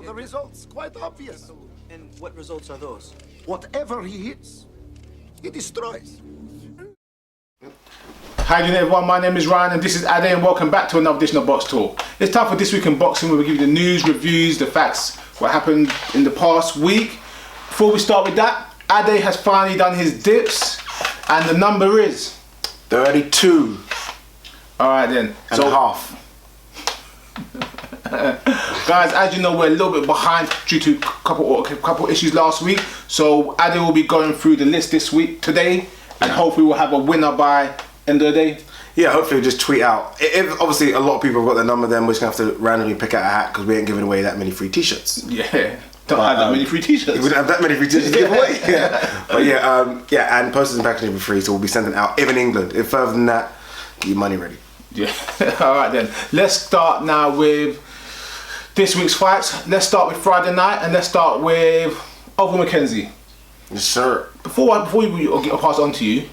the results quite obvious. And what results are those? Whatever he hits, he destroys. Hi everyone, my name is Ryan and this is Ade and welcome back to another edition of Boxtalk. It's time for This Week in Boxing where we give you the news, reviews, the facts, what happened in the past week. Before we start with that, Ade has finally done his dips and the number is 32. Alright then. And a half. Guys, as you know, we're a little bit behind due to a couple issues last week. So Ade will be going through the list this week, today, and hopefully we'll have a winner by end of the day. Yeah, hopefully we'll just tweet out. If obviously a lot of people have got their number, then we're just going to have to randomly pick out a hat because we ain't giving away that many free t-shirts. Yeah, don't have that many free t-shirts. We don't have that many free t-shirts to give away. Yeah. But yeah, and posters and packaging will be free, so we'll be sending out, even in England. If further than that, get your money ready. Yeah, alright then. Let's start now with this week's fights. Let's start with Friday night and let's start with Over McKenzie. Yes, sir. Before we pass it on to you,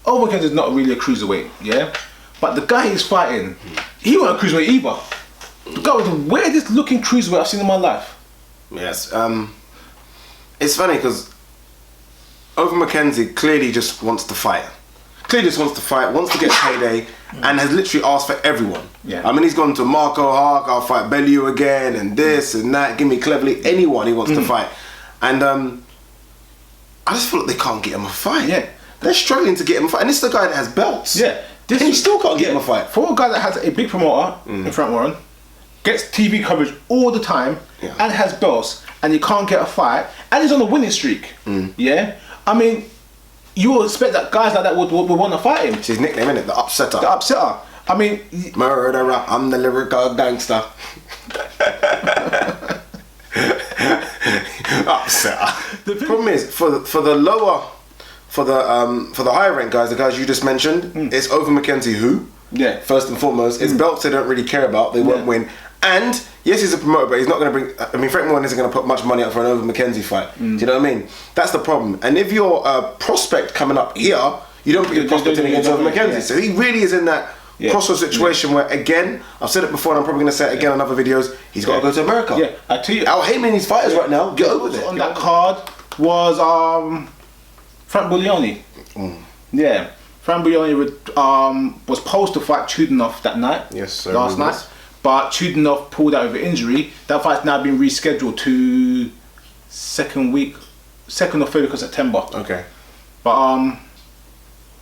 Over McKenzie is not really a cruiserweight, yeah? But the guy he's fighting, he wasn't a cruiserweight either. The guy was the weirdest looking cruiserweight I've seen in my life. Yes. It's funny because Over McKenzie clearly just wants to fight. Wants to get payday, and has literally asked for everyone. Yeah. I mean, he's gone to Marco Hawk, I'll fight Bellew again, and this and that. Give me Cleverly, anyone he wants to fight. And I just feel like they can't get him a fight. Yeah. They're struggling to get him a fight. And this is the guy that has belts. Yeah. And he still can't get him a fight. For a guy that has a big promoter in front Warren, gets TV coverage all the time, and has belts, and he can't get a fight, and he's on a winning streak. Yeah? I mean, you would expect that guys like that would want to fight him. It's his nickname, isn't it? The Upsetter. The Upsetter. I mean... Murderer, I'm the lyrical gangster. Upsetter. The problem is, for the higher rank guys, the guys you just mentioned, it's Over McKenzie who? Yeah. First and foremost, it's belts they don't really care about, they won't win. And yes, he's a promoter, but he's not going to bring. I mean, Frank Warren isn't going to put much money up for an Over McKenzie fight. Do you know what I mean? That's the problem. And if you're a prospect coming up here, you don't put your prospect in against Over McKenzie. Yeah. So he really is in that crossroads situation where, again, I've said it before, and I'm probably going to say it again on other videos. He's got to go to America. Yeah, I tell you, Al Heyman, these fighters right now. Get over there. On that card was Frank Buglioni. Yeah. Frank Buglioni was supposed to fight Chudinov that night. Yes, sir. Last night. But Chudinov pulled out with injury. That fight's now been rescheduled to 2nd or 3rd week of September. Okay. But I'm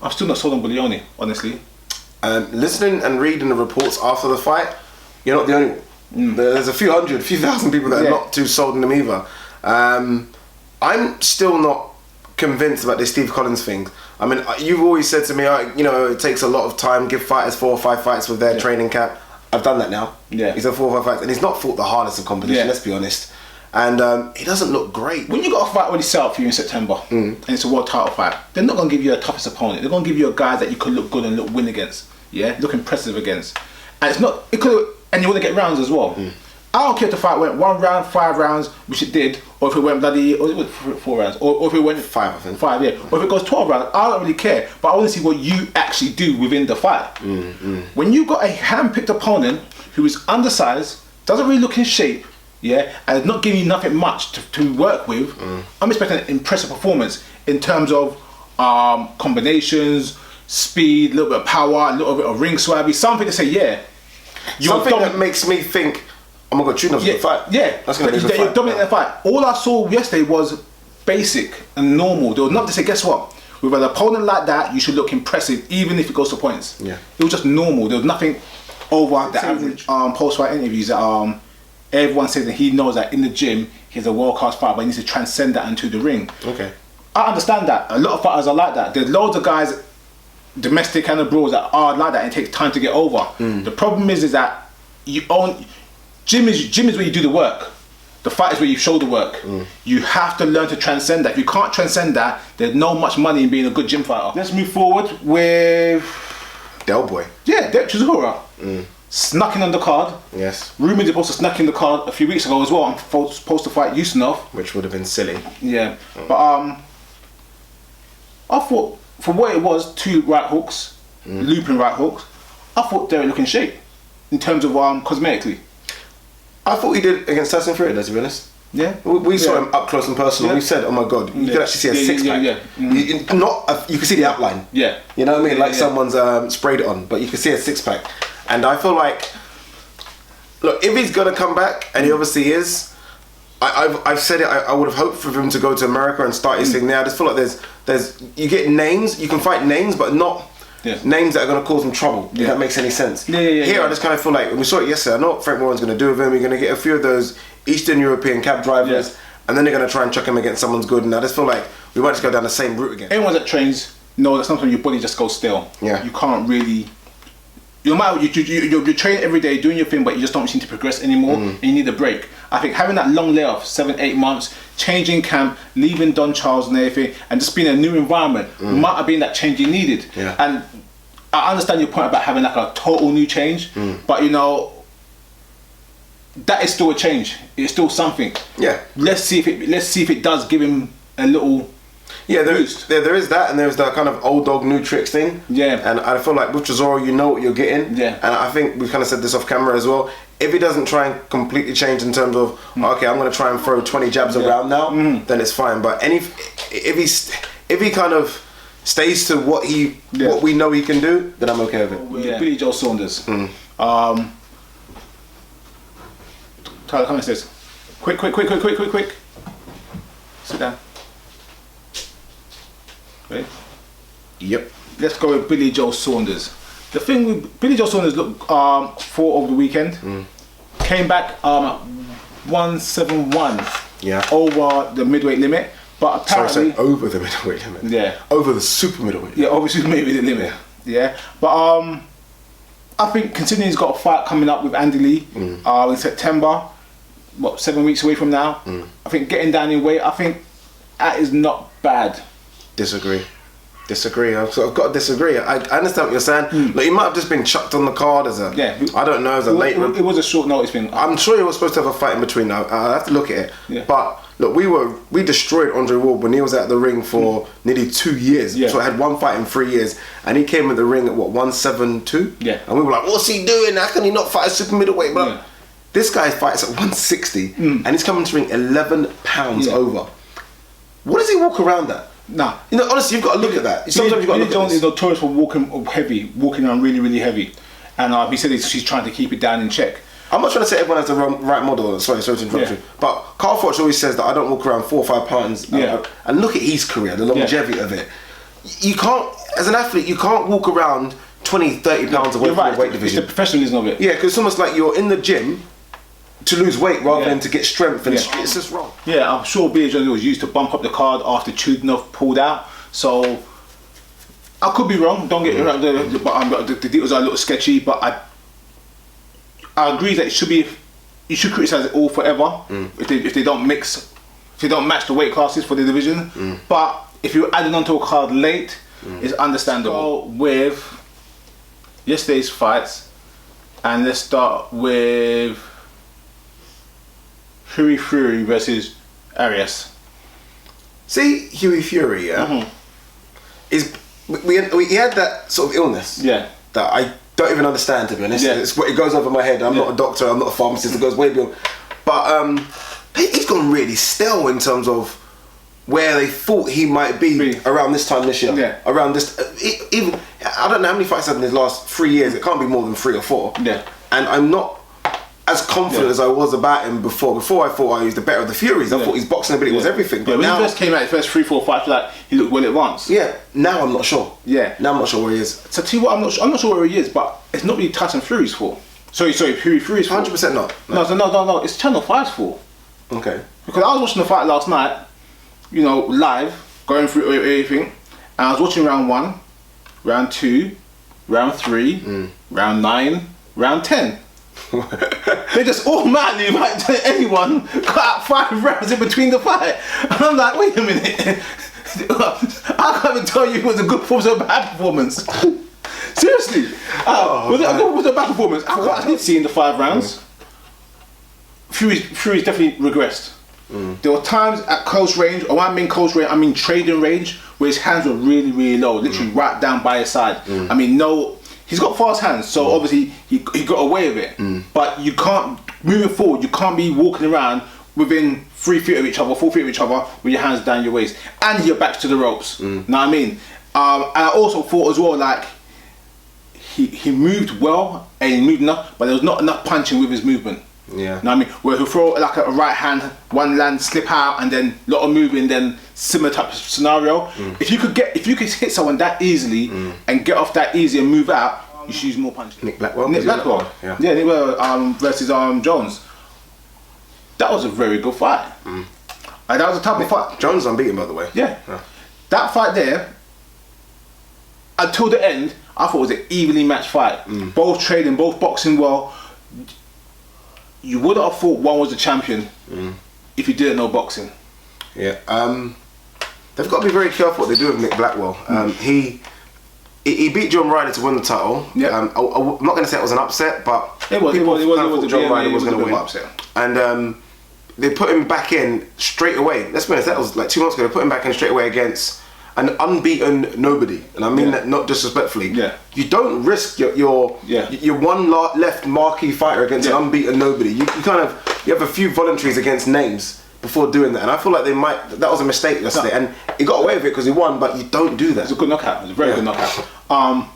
still not sold on Buglioni, honestly. Listening and reading the reports after the fight, you're not the only one. There's a few thousand people that are not too sold on him either. I'm still not convinced about this Steve Collins thing. I mean, you've always said to me, it takes a lot of time, give fighters 4 or 5 fights with their training camp. I've done that now. Yeah. He's done 4 or 5 fights, and he's not fought the hardest of competition, let's be honest. And he doesn't look great. When you got a fight already set up for you in September, and it's a world title fight, they're not going to give you the toughest opponent. They're going to give you a guy that you could look good and win against. Yeah, look impressive against. And it's not, and you want to get rounds as well. I don't care if the fight went 1 round, 5 rounds, which it did, or if it went or it was 4 rounds, or if it went 5, I think. 5, yeah. Or if it goes 12 rounds, I don't really care. But I want to see what you actually do within the fight. When you've got a hand-picked opponent who is undersized, doesn't really look in shape, yeah, and is not giving you nothing much to work with, I'm expecting an impressive performance in terms of combinations, speed, a little bit of power, a little bit of ring swabby, something to say, yeah. Something that makes me think, oh my God, Chudinov's gonna fight. Yeah, that's gonna be a good you're dominating the fight. All I saw yesterday was basic and normal. There was nothing to say, guess what? With an opponent like that, you should look impressive, even if it goes to points. Yeah. It was just normal. There was nothing over the average post-fight interviews that everyone says that he knows that in the gym, he's a world-class fighter, but he needs to transcend that into the ring. Okay. I understand that. A lot of fighters are like that. There's loads of guys, domestic and abroad, that are like that and it takes time to get over. The problem is that gym is where you do the work. The fight is where you show the work. You have to learn to transcend that. If you can't transcend that, there's no much money in being a good gym fighter. Let's move forward with Del Boy. Yeah, Del Chisora. Snuck in on the card. Yes. Rumours he supposed to snuck in the card a few weeks ago as well. I'm supposed to fight Ustinov. Which would have been silly. Yeah. But I thought, for what it was, 2 right hooks, looping right hooks, I thought Derek looked in shape in terms of cosmetically. I thought he did against Tyson Fury, to be honest. Yeah. We saw him up close and personal. Yeah. We said, oh my God, you could actually see a six-pack. You can see the outline. Yeah. You know what I mean? Like someone's sprayed it on, but you can see a six-pack. And I feel like, look, if he's going to come back, and he obviously is, I've said it, I would have hoped for him to go to America and start his thing there. I just feel like there's you get names, you can fight names, but not names that are going to cause him trouble, if that makes any sense. Here, I just kind of feel like, we saw it yesterday, I know what Frank Warren's going to do with him. You're going to get a few of those Eastern European cab drivers, and then they're going to try and chuck him against someone's good, and I just feel like we might just go down the same route again. Anyone that trains, no, that's sometimes your body just goes stale. Yeah. You can't really... No matter, you train every day, doing your thing, but you just don't seem to progress anymore, and you need a break. I think having that long layoff, 7-8 months, changing camp, leaving Don Charles and everything, and just being in a new environment, might have been that change you needed. Yeah. And I understand your point about having like a total new change, but you know, that is still a change. It's still something. Yeah. Let's see if it does give him a little... Yeah, there is that, and there's that kind of old dog new tricks thing. Yeah. And I feel like with Chisora, you know what you're getting. Yeah. And I think we kind of said this off camera as well. If he doesn't try and completely change in terms of, okay, I'm going to try and throw 20 jabs around now, then it's fine. But if he kind of stays to what we know he can do, then I'm okay with it. Billy Joe Saunders. Tyler, come and says, quick. Sit down. Ready? Yep. Let's go with Billy Joe Saunders. The thing with Billy Joe Saunders, look, fought over the weekend. Came back 171. Yeah. Over the midweight limit, but apparently over the middleweight limit. Yeah. Over the super middleweight. Yeah, obviously the middleweight limit. Yeah. But I think considering he's got a fight coming up with Andy Lee in September, 7 weeks away from now. I think getting down in weight, I think that is not bad. Disagree. I've got to disagree. I understand what you're saying. Like, he might have just been chucked on the card as a... Yeah. I don't know, as a late... It was a short notice thing. I'm sure he was supposed to have a fight in between now. I'll have to look at it. Yeah. But, look, we destroyed Andre Ward when he was at the ring for nearly 2 years. Yeah. So I had one fight in 3 years. And he came at the ring at, 172? Yeah. And we were like, what's he doing? How can he not fight a super middleweight? But this guy fights at 160. And he's coming to ring 11 pounds over. What does he walk around at? Nah, you know, honestly, you've got to look at that. Sometimes you've got to look at this. He's notorious for walking around really, really heavy, and he said he's trying to keep it down in check. I'm not trying to say everyone has the right model. Sorry to interrupt you, but Carl Froch always says that I don't walk around 4 or 5 pounds. And look at his career, the longevity of it. You can't, as an athlete, you can't walk around 20, 30 pounds away from the weight division. It's the professionalism of it. Yeah, because it's almost like you're in the gym to lose weight rather than to get strength, and it's just wrong. Yeah, I'm sure Billy Joe was used to bump up the card after Chudinov pulled out, so I could be wrong, don't get me wrong, but the details are a little sketchy, but I agree that you should criticise it all forever if they don't match the weight classes for the division, but if you're adding onto a card late, it's understandable. So with yesterday's fights, and let's start with Huey Fury versus Arias. See, Huey Fury, he had that sort of illness that I don't even understand, to be honest. It goes over my head. I'm not a doctor, I'm not a pharmacist, it goes way beyond. But he's gone really stale in terms of where they thought he might be around this time this year. Yeah. Around this, even I don't know how many fights he's had in his last 3 years. It can't be more than 3 or 4. Yeah. And I'm not as confident as I was about him before. Before I thought he was the better of the Furies. I thought his boxing ability was everything. But when now, he first came out, his first 3-4 fights, like he looked well advanced. Yeah. Now I'm not sure. Yeah. Now I'm not sure where he is. So tell you what, I'm not sure where he is, but it's not really Tyson Fury's fault. Sorry, Fury's fault. 100% not. No. It's Channel 5's fault. Okay. Because I was watching the fight last night, live, going through everything, and I was watching round 1, round 2, round 3, round 9, round 10. They just automatically might tell anyone cut out 5 rounds in between the fight, and I'm like, wait a minute, I can't even tell you if it was a good performance or a bad performance. Seriously, was it a bad performance? I didn't see in the 5 rounds. Fury's definitely regressed. There were times at close range, or when I mean close range, I mean trading range, where his hands were really, really low, literally right down by his side. I mean, he's got fast hands, so obviously he got away with it. But you can't moving forward, you can't be walking around within 3 feet of each other, 4 feet of each other, with your hands down your waist and your back to the ropes. Know what I mean? And I also thought as well, like, he moved well and he moved enough, but there was not enough punching with his movement. Yeah. Know what I mean? Where he'll throw like a right hand, one land, slip out, and then a lot of moving, then similar type of scenario. If you could hit someone that easily and get off that easy and move out, you should use more punches. Nick Blackwell? Nick Blackwell. Yeah. Nick Blackwell versus Jones. That was a very good fight. And that was a type of fight. Jones unbeaten, by the way. Yeah. That fight there, until the end, I thought it was an evenly matched fight. Both trading, both boxing well. You would have thought one was the champion if you didn't know boxing. Yeah. They've got to be very careful what they do with Nick Blackwell. He beat John Ryder to win the title. Yeah. I'm not going to say it was an upset, but It was John Ryder was going to win. Upset. And they put him back in straight away. Let's be honest, that was like 2 months ago. They put him back in straight away against an unbeaten nobody, and I mean that not disrespectfully. Yeah. You don't risk your one left marquee fighter against an unbeaten nobody. You have a few voluntaries against names before doing that, and I feel like that was a mistake yesterday, and he got away with it because he won. But you don't do that. It was a good knockout. It was a very good knockout.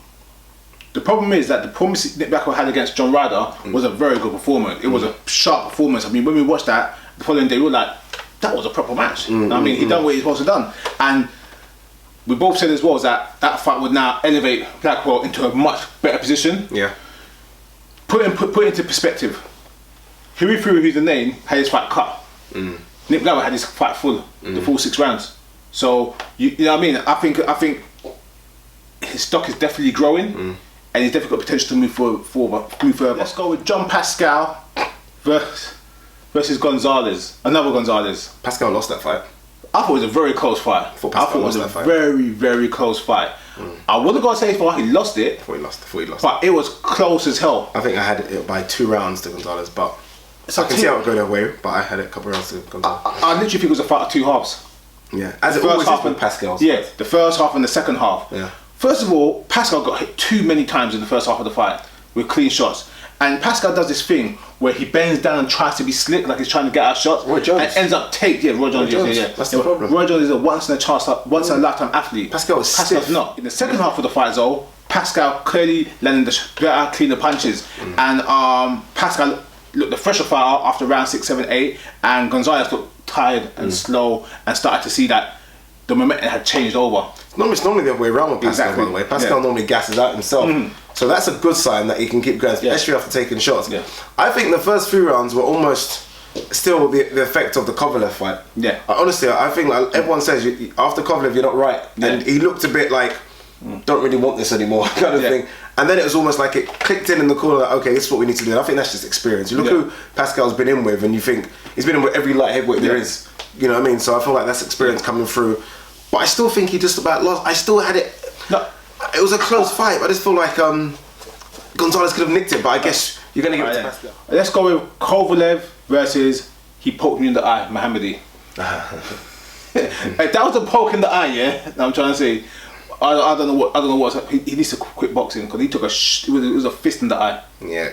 The problem is that the performance Nick Blackwell had against John Ryder was a very good performance. It was a sharp performance. I mean, when we watched that the following day, we were like, that was a proper match. I mean, he done what he's supposed to done, and we both said as well that fight would now elevate Blackwell into a much better position. Yeah. Put into perspective. Huey Fury, who's the name, had his fight cut. Nick Blackwell had his fight full, the full 6 rounds. So you know what I mean. I think his stock is definitely growing, and he's definitely got potential to move further. Let's go with John Pascal versus Gonzalez. Another Gonzalez. Pascal lost that fight. I thought it was a very close fight. I thought it was a very, very close fight. I wouldn't go say he lost it. I thought he lost. But it was close as hell. I think I had it by 2 rounds to Gonzalez, but I can see how it would go their way. But I had it a couple of rounds to Gonzalez. I literally think it was a fight of 2 halves. Yeah, as it always is with Pascal. Yeah, the first half and the second half. Yeah. First of all, Pascal got hit too many times in the first half of the fight with clean shots. And Pascal does this thing where he bends down and tries to be slick, like he's trying to get out shots. Roy Jones. And ends up taped. Yeah, Roy Jones. Yeah. That's the problem. Roy Jones is a once in a lifetime athlete. Pascal's stiff. Not. In the second half of the fight, though, Pascal clearly landing the better, cleaner punches. And Pascal looked the fresher fighter after round 6, 7, 8. And Gonzalez looked tired and slow and started to see that the momentum had changed over. It's normally the other way around with Pascal, by the way. Pascal normally gasses out himself. So that's a good sign that he can keep going, especially after taking shots. Yeah. I think the first few rounds were almost still the effect of the Kovalev fight. Yeah. Honestly, I think like everyone says after Kovalev you're not right, and he looked a bit like don't really want this anymore kind of thing. And then it was almost like it clicked in the corner, like, okay, this is what we need to do. And I think that's just experience. You look who Pascal's been in with, and you think he's been in with every light heavyweight there is. You know what I mean? So I feel like that's experience coming through. But I still think he just about lost. I still had it. No. It was a close fight. I just feel like Gonzalez could have nicked it, but I guess you're going to give it to Pascal. Let's go with Kovalev versus he poked me in the eye, Mohammadi. That was a poke in the eye, yeah. I'm trying to say, I don't know what's up. He needs to quit boxing because he took it was a fist in the eye. Yeah,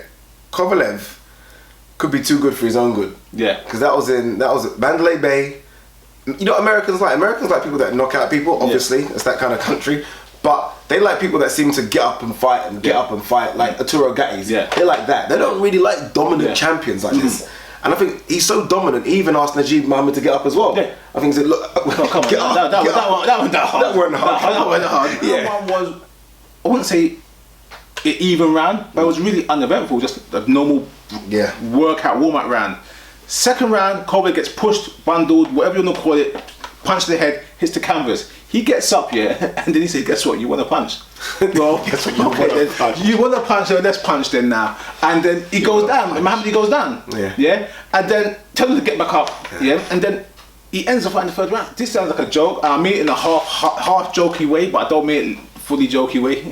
Kovalev could be too good for his own good. Yeah, because that was Mandalay Bay. You know what Americans like? Americans like people that knock out people. Obviously, it's that kind of country. But they like people that seem to get up and fight like Arturo Gatti. Yeah, they like that. They don't really like dominant champions like this. And I think he's so dominant, he even asked Najib Muhammad to get up as well. Yeah. I think he said, look, come on, get up, that went hard. That went hard. Yeah. That one was, I wouldn't say it even round, but it was really uneventful, just a normal workout, warm-up round. Second round, Kovalev gets pushed, bundled, whatever you want to call it, punched in the head, hits the canvas. He gets up, and then he said, guess what, you want to punch? Well, guess what, you want to punch, so let's punch then now. And then he goes down, Mohammadi goes down. Yeah. And then tell him to get back up. And then he ends the fight in the third round. This sounds like a joke. I mean it in a half jokey way, but I don't mean it fully jokey way.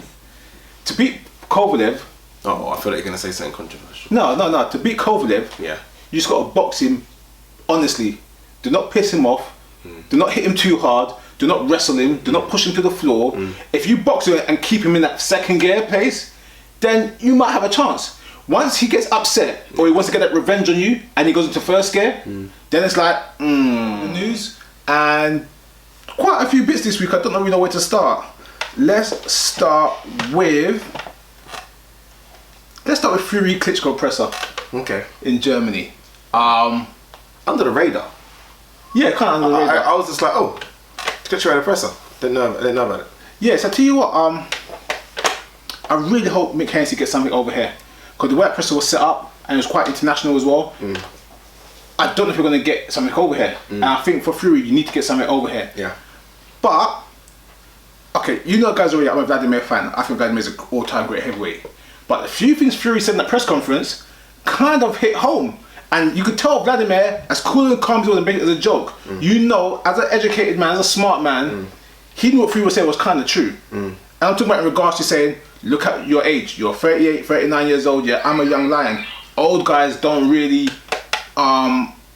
To beat Kovalev. Oh, I feel like you're gonna say something controversial. No. To beat Kovalev, you just gotta box him honestly. Do not piss him off. Do not hit him too hard. Do not wrestle him. Do not push him to the floor. If you box him and keep him in that second gear pace, then you might have a chance. Once he gets upset or he wants to get that revenge on you and he goes into first gear, then it's like news and quite a few bits this week. I don't really know where to start. Let's start with Fury Klitschko presser. Okay. In Germany. Under the radar. Yeah, kind of under the radar. I was just like, oh, Klitschko had a presser. Didn't know about it. Yeah, so I tell you what, I really hope Mick Hennessy gets something over here. Because the way that presser was set up, and it was quite international as well, I don't know if we're going to get something over here. And I think for Fury, you need to get something over here. Yeah. But, okay, you know guys already, I'm a Vladimir fan. I think Vladimir's an all-time great heavyweight. But the few things Fury said in that press conference kind of hit home. And you could tell Vladimir, as cool and calm as he was and make it as a joke, you know, as an educated man, as a smart man, he knew what Fury was saying was kind of true. And I'm talking about in regards to saying, look at your age, you're 38, 39 years old, yeah, I'm a young lion. Old guys don't really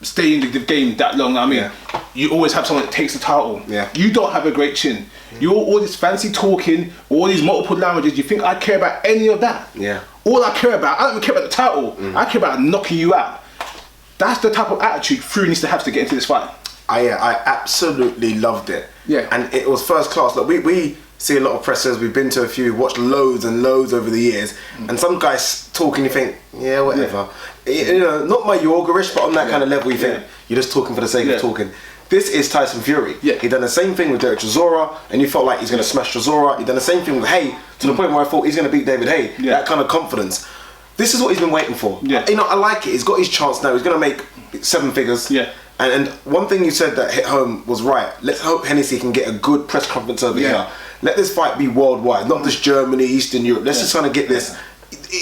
stay in the game that long. I mean, you always have someone that takes the title. Yeah. You don't have a great chin. You're all this fancy talking, all these multiple languages. You think I care about any of that? Yeah. All I care about, I don't even care about the title. I care about knocking you out. That's the type of attitude Fury needs to have to get into this fight. I absolutely loved it. Yeah. And it was first class. Like we see a lot of pressers, we've been to a few, watched loads and loads over the years, and some guys talking, you think, yeah, whatever. You know, not my Yorgerish, but on that kind of level, you think, you're just talking for the sake of talking. This is Tyson Fury. Yeah. He done the same thing with Derek Chisora, and you felt like he's going to smash Chisora. He done the same thing with Hay, to the point where I thought he's going to beat David Hay. Yeah. That kind of confidence. This is what he's been waiting for. Yeah. You know, I like it. He's got his chance now. He's going to make 7 figures. Yeah. And one thing you said that hit home was right. Let's hope Hennessy can get a good press conference over here. Let this fight be worldwide, not just Germany, Eastern Europe. Let's just kind of get this.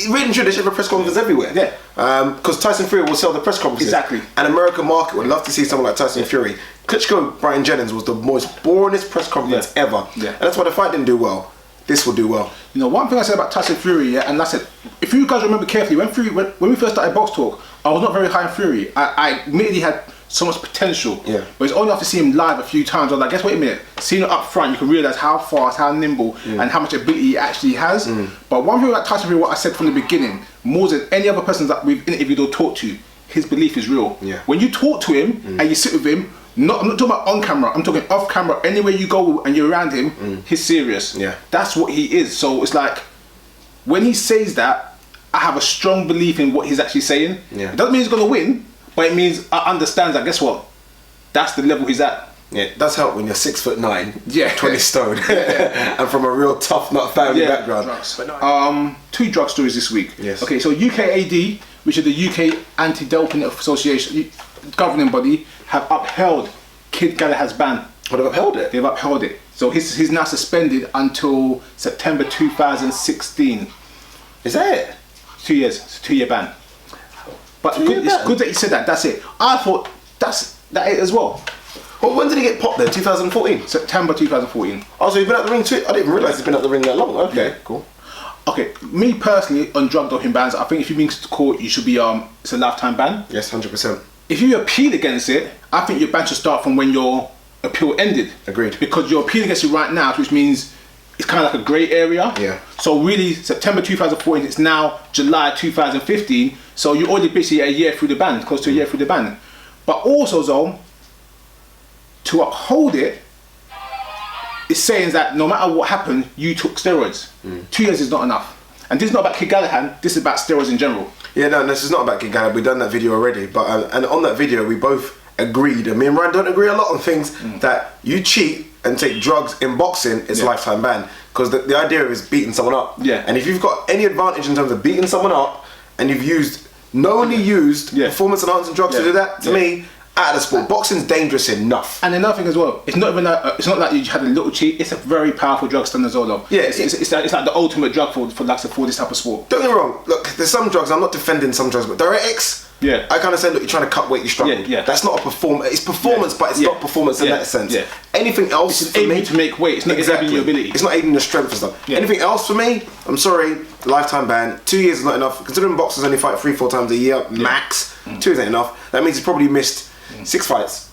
Really and truly, they should have a press conference everywhere. Yeah. Because Tyson Fury will sell the press conferences. Exactly. And American market would love to see someone like Tyson Fury. Klitschko, Brian Jennings was the most boringest press conference ever. Yeah. And that's why the fight didn't do well. This will do well. You know, one thing I said about Tyson Fury, and that's it. If you guys remember carefully, when we first started Box Talk, I was not very high on Fury. I admittedly had so much potential. Yeah. But it's only after seeing him live a few times, I was like, guess wait a minute. Seeing it up front, you can realise how fast, how nimble, and how much ability he actually has. But one thing about Tyson Fury, what I said from the beginning, more than any other person that we've interviewed or talked to, his belief is real. Yeah. When you talk to him and you sit with him, I'm not talking about on camera, I'm talking off camera, anywhere you go and you're around him, he's serious. Yeah. That's what he is. So it's like, when he says that, I have a strong belief in what he's actually saying. Yeah. It doesn't mean he's going to win, but it means I understand that, guess what? That's the level he's at. Yeah, it does help when you're 6'9", Yeah. 20 stone, and from a real tough nut family background. Drugs. 2 drug stories this week. Yes. Okay, so UKAD, which is the UK Anti-Doping Association, governing body, have upheld Kid Gallagher's ban. But they've upheld it. They've upheld it. So he's now suspended until September 2016. Is that it? 2 years. It's a 2-year ban. But it's good that you said that. That's it. I thought that it as well. Well, when did he get popped then? 2014? September 2014. Oh, so he's been at the ring too? I didn't realise he's been at the ring that long. Okay, cool. Okay, me personally, on drug doping bans, I think if you've been to court, you should be, it's a lifetime ban. Yes, 100%. If you appeal against it, I think your ban should start from when your appeal ended. Agreed. Because you're appealing against it right now, which means it's kind of like a grey area. Yeah. So really, September 2014, it's now July 2015, so you're already basically a year through the ban, close to a year through the ban. But also, though, to uphold it, it's saying that no matter what happened, you took steroids. 2 years is not enough. And this is not about Kid Gallagher, this is about steroids in general. Yeah, no, this is not about Kid Gallagher. We've done that video already. But and on that video, we both agreed, and me and Ryan don't agree a lot on things, that you cheat and take drugs in boxing, it's lifetime ban. Because the idea is beating someone up. Yeah. And if you've got any advantage in terms of beating someone up, and you've knowingly used performance enhancing drugs to do that, to me, out of the sport. Boxing's dangerous enough. And another thing as well, it's not even it's not like you had a little cheat. It's a very powerful drug, stanozolol. Yeah, it's like the ultimate drug for this type of sport. Don't get me wrong. Look, there's some drugs. I'm not defending some drugs, but diuretics. Yeah. I kind of say, look, you're trying to cut weight, you struggle. Yeah. That's not a performance. It's performance, but it's not performance in that sense. Yeah. Anything else It's for me aiming to make weight. It's not aiding your ability. It's not aiding your strength and stuff. Yeah. Anything else for me? I'm sorry. Lifetime ban. 2 years is not enough. Considering boxers only fight 3-4 times a year max. 2 years ain't enough. That means he's probably missed 6 fights.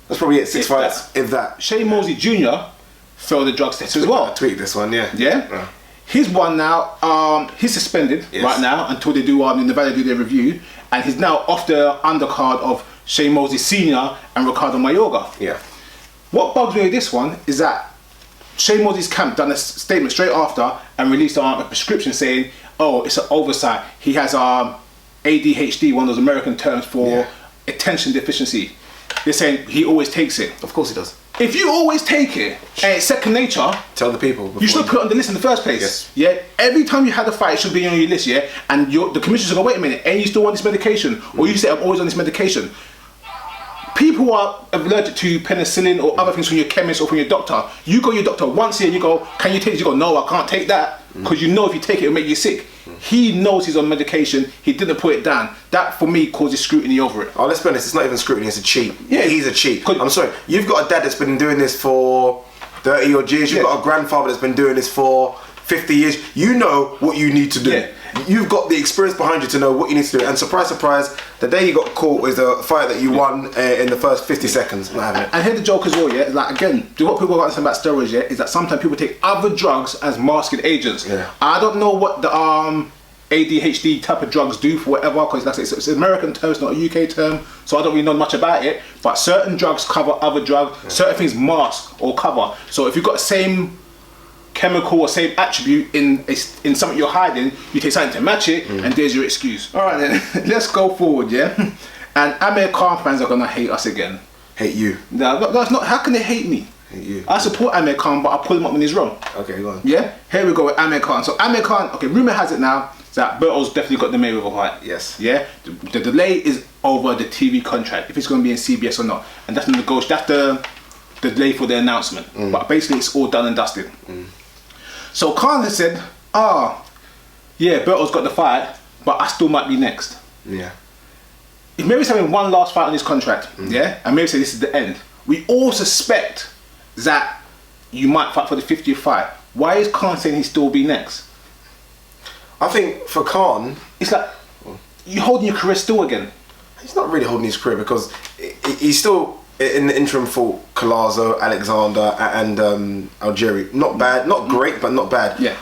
That's probably it. 6 fights, if that. Shane Mosley Jr. failed the drug test as well. I tweeted this one, yeah. Yeah? He's won now. He's suspended right now until they do Nevada do their review, and he's now off the undercard of Shane Mosley Senior and Ricardo Mayorga. Yeah. What bugs me with this one is that Shane Mosley's camp done a statement straight after and released a prescription saying, "Oh, it's an oversight. He has ADHD, one of those American terms for attention deficiency." They're saying he always takes it. Of course he does. If you always take it and it's second nature, tell the people. You should put it on the list in the first place. Yes. Yeah. Every time you had a fight, it should be on your list. Yeah. And the commissioners go, wait a minute, and you still want this medication, or you say I'm always on this medication. People who are allergic to penicillin or other things from your chemist or from your doctor, you go to your doctor once a year and you go, can you take this? You go, no, I can't take that, because you know if you take it, it'll make you sick. He knows he's on medication. He didn't put it down. That for me causes scrutiny over it. Oh, let's be honest, it's not even scrutiny, it's a cheat. Yeah. He's a cheat. I'm sorry, you've got a dad that's been doing this for 30 odd years, you've got a grandfather that's been doing this for 50 years. You know what you need to do. Yeah. You've got the experience behind you to know what you need to do. And surprise, surprise, the day you got caught was a fight that you won in the first 50 seconds. Not having it. And here's the joke as well, yeah? Like, again, what people understand about steroids, yeah, is that sometimes people take other drugs as masking agents. Yeah. I don't know what the ADHD type of drugs do for whatever, because like it's an American term, it's not a UK term, so I don't really know much about it. But certain drugs cover other drugs, certain things mask or cover. So if you've got the same chemical or same attribute in something you're hiding, you take something to match it, and there's your excuse. All right then, let's go forward, yeah? And Amir Khan fans are gonna hate us again. Hate you. No, that's not. How can they hate me? Hate you. I support Amir Khan, but I pull him up when he's wrong. Okay, go on. Yeah, here we go with Amir Khan. So Amir Khan, okay, rumor has it now that Berto's definitely got the Mayweather fight. Yes. Yeah, the delay is over the TV contract, if it's going to be in CBS or not, and that's the delay for the announcement. But basically, it's all done and dusted. So Khan has said, yeah, Berto's got the fight, but I still might be next. Yeah. If Mayweather's having one last fight on his contract, yeah, and Mayweather said this is the end, we all suspect that you might fight for the 50th fight. Why is Khan saying he'll still be next? I think for Khan, It's like you're holding your career still again. he's not really holding his career because he's still in the interim for Collazo, Alexander, and Algieri. Not bad, not great, but not bad. Yeah.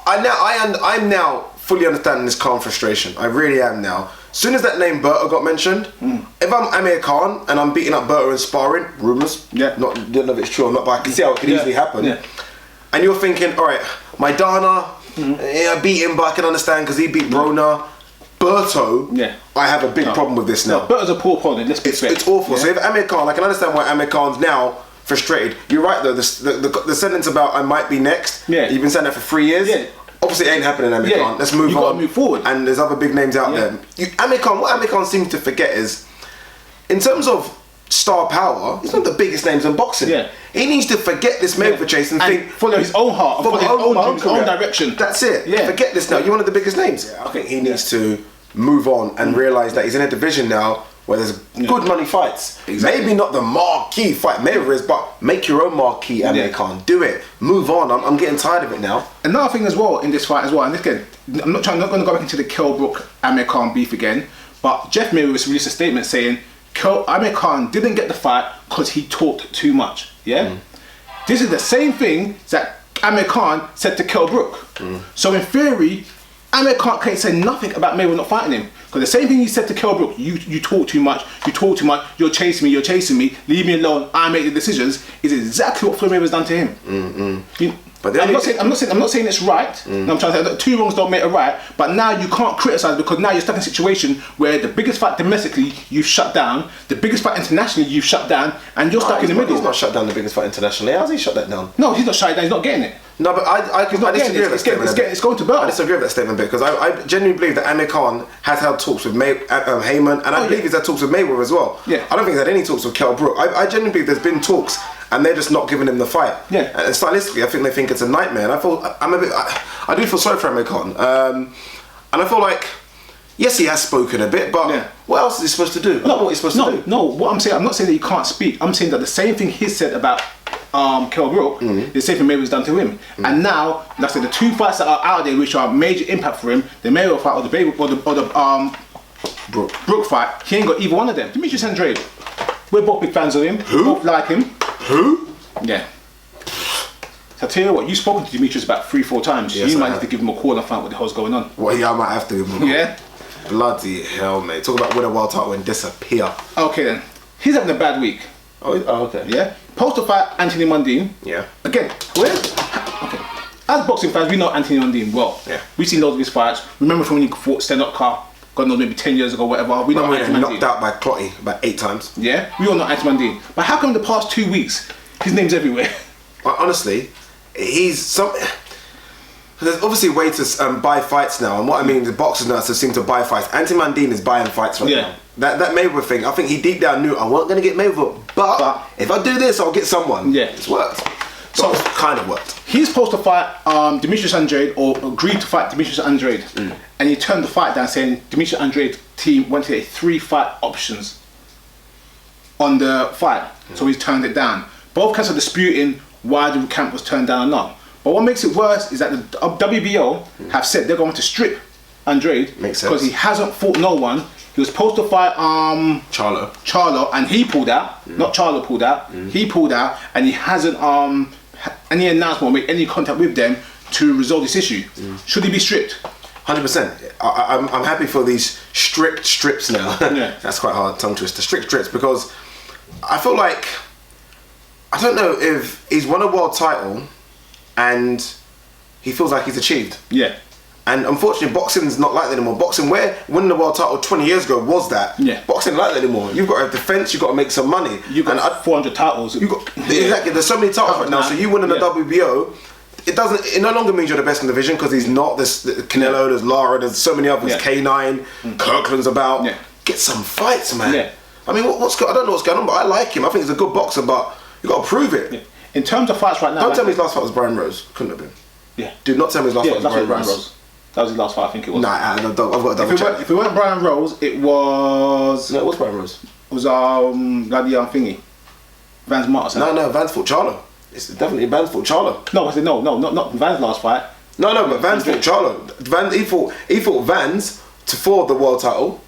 I'm now fully understanding this Khan frustration. I really am now. As soon as that name Berto got mentioned, if I'm Amir Khan and I'm beating up Berto in sparring, rumours, don't know if it's true or not, but I can see how it could easily happen. Yeah. And you're thinking, all right, Maidana, I beat him, but I can understand because he beat Broner. Berto, I have a big problem with this now. No, Berto's a poor opponent, let's be fair. It's awful. Yeah. So if Amir Khan, I can understand why Amir Khan's now frustrated. You're right though, the sentence about I might be next, you've been saying that for 3 years. Yeah. Obviously it ain't happening, Amir Khan. Let's move on. You gotta move forward. And there's other big names out there. What Amir Khan seems to forget is, in terms of star power, he's not the biggest names in boxing. Yeah. He needs to forget this Mayweather chase and think, follow his own heart, follow his own direction. That's it. Yeah. Forget this now. You're one of the biggest names. I think he needs to move on and realise that he's in a division now where there's good money fights. Exactly. Maybe not the marquee fight Mayweather is, but make your own marquee, Amir Khan. Do it. Move on. I'm getting tired of it now. Another thing as well in this fight as well, and again, I'm not going to go back into the Kell Brook Amir Khan beef again, but Jeff Mayweather released a statement saying Amir Khan didn't get the fight because he talked too much. Yeah? This is the same thing that Amir Khan said to Kell Brook. So in theory, Amir Khan can't say nothing about Mayweather not fighting him. Because the same thing he said to Kell Brook, you talk too much, you're chasing me, leave me alone, I make the decisions, is exactly what Floyd Mayweather's done to him. But I'm not saying it's right. I'm trying to say that two wrongs don't make a right. But now you can't criticise because now you're stuck in a situation where the biggest fight domestically you've shut down, the biggest fight internationally you've shut down, and you're stuck in the middle. He's not shut down the biggest fight internationally. How's he shut that down? No, he's not shut it down. He's not getting it. No, but I disagree with that statement. It's going to Berto. I disagree with that statement because I genuinely believe that Amir Khan has had talks with Heyman, and I believe he's had talks with Mayweather as well. Yeah. I don't think he's had any talks with Kell Brook. I genuinely believe there's been talks, and they're just not giving him the fight. Yeah. And stylistically, I think they think it's a nightmare. And I do feel sorry for Amir Khan, and I feel like, yes, he has spoken a bit, but what else is he supposed to do? What he's supposed to do? No, what I'm saying, I'm not saying that he can't speak. I'm saying that the same thing he said about Kell Brook, the same thing Mayweather's done to him. And now, like I said, the two fights that are out there which are major impact for him, the Mayweather fight or the Brook fight, he ain't got either one of them. Demetrius Andrade, we're both big fans of him. Who? Both like him. Who? Yeah. So I tell you what, you've spoken to Demetrius about 3-4 times. Yes, you I might have. need to give him a call and find out what the hell's going on. Well, yeah, I might have to give him a call. Yeah? Bloody hell, mate. Talk about win a world title and disappear. Okay then. He's having a bad week. Oh, okay. Yeah? Post to fight Anthony Mundine. Yeah. Again, okay. As boxing fans, we know Anthony Mundine well. Yeah. We've seen loads of his fights. Remember from when he fought stand-up car, God knows, maybe 10 years ago, whatever. We know When Anthony he Mundine. knocked out by Clotty about 8 times. Yeah? We all know Anthony Mundine. But how come in the past 2 weeks, his name's everywhere? Well, honestly, he's some. There's obviously a way to buy fights now, and what I mean, the boxers now seem to buy fights. Anthony Mundine is buying fights right now. That Mayweather thing, I think he deep down knew I wasn't going to get Mayweather, but if I do this, I'll get someone. Yeah. It's worked. So It's kind of worked. He's supposed to fight Demetrius Andrade, or agreed to fight Demetrius Andrade, and he turned the fight down, saying Demetrius Andrade's team wanted a 3-fight options on the fight, so he's turned it down. Both camps are disputing why the camp was turned down or not. But what makes it worse is that the WBO have said they're going to strip Andrade Makes sense. because he hasn't fought no one. He was supposed to fight Charlo, and he pulled out. Not Charlo pulled out. He pulled out, and he hasn't any announcement or made any contact with them to resolve this issue. Should he be stripped? 100%. I'm happy for these strict strips now. Yeah. That's quite hard tongue twister. Strict strips, because I feel like, I don't know if he's won a world title and he feels like he's achieved. Yeah. And unfortunately, boxing's not like that anymore. Boxing, where winning the world title 20 years ago was that. Yeah. Boxing ain't like that anymore. You've got to have defense. You've got to make some money. You've got 400 titles. Exactly. There's so many titles right now. So you winning the WBO, it no longer means you're the best in the division, because he's not. There's Canelo, there's Lara, there's so many others. Yeah. K9, Kirkland's about. Yeah. Get some fights, man. Yeah. I mean, I don't know what's going on, but I like him. I think he's a good boxer, but you got to prove it. Yeah. In terms of fights right now, Don't tell me his last fight was Brian Rose. Couldn't have been. Yeah. Do not tell me his last fight was that's Brian Brian Rose. Rose. That was his last fight, I think it was. Nah, I've got to double check. If it weren't Brian Rose, it was. No, it was Brian Rose. It was bloody thingy, Vance Martin. No, Vance fought Charlo. It's definitely Vance fought Charlo. No, I said no, not Van's last fight. No, but Vance fought Charlo. He fought Vance for the world title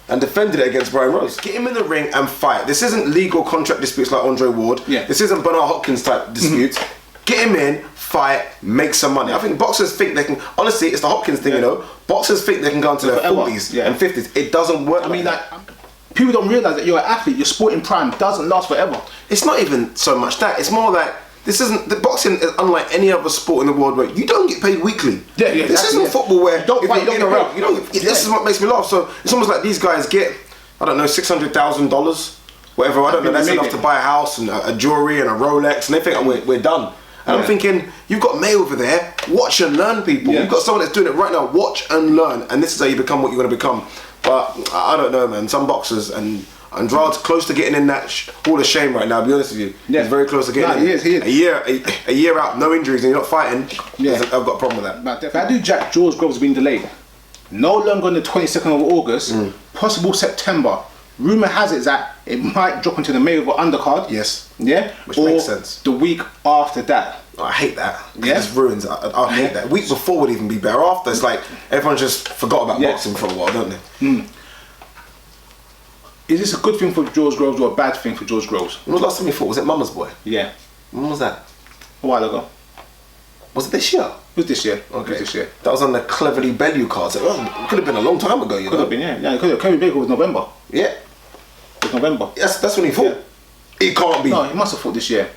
and defended it against Brian Rose. Get him in the ring and fight. This isn't legal contract disputes like Andre Ward. Yeah. This isn't Bernard Hopkins type disputes. Get him in, fight, make some money. I think boxers think they can. Honestly, it's the Hopkins thing, you know. Boxers think they can go into their 40s and 50s. It doesn't work. I mean, people don't realise that you're an athlete. Your sporting prime doesn't last forever. It's not even so much that. It's more like, this isn't, the boxing is unlike any other sport in the world where you don't get paid weekly. Yeah, This exactly, isn't football where you don't fight, you don't get around. You don't. This is what makes me laugh. So it's almost like these guys get, I don't know, $600,000, whatever. I don't know. That's enough to buy a house and a jewelry and a Rolex, and they think, oh, we're done. And I'm thinking, you've got May over there. Watch and learn, people. Yeah. You've got someone that's doing it right now. Watch and learn, and this is how you become what you're going to become. But I don't know, man. Some boxers, and Andrade's close to getting in that hall of shame right now. I'll be honest with you, he's very close to getting in. He is. A year out, no injuries, and you're not fighting. Yeah. I've got a problem with that. But that dude Jack George Groves has been delayed. No longer on the 22nd of August. Possible September. Rumour has it that it might drop into the Mayweather undercard. Yes. Yeah. Which makes sense. The week after that. I hate that. Yeah. It just ruins. I hate that. Week before would even be better. After, it's like everyone just forgot about boxing for a while, don't they? Is this a good thing for George Groves or a bad thing for George Groves? When was the last time you fought? Was it Mama's Boy? Yeah. When was that? A while ago. Was it this year? It was this year. Okay. It was this year. That was on the Cleverly Bellew card. So it could have been a long time ago, you know. Could have been, yeah. Yeah, Kerry Baker was November. Yeah. It was November. That's when he fought. Yeah. It can't be. No, he must have fought this year.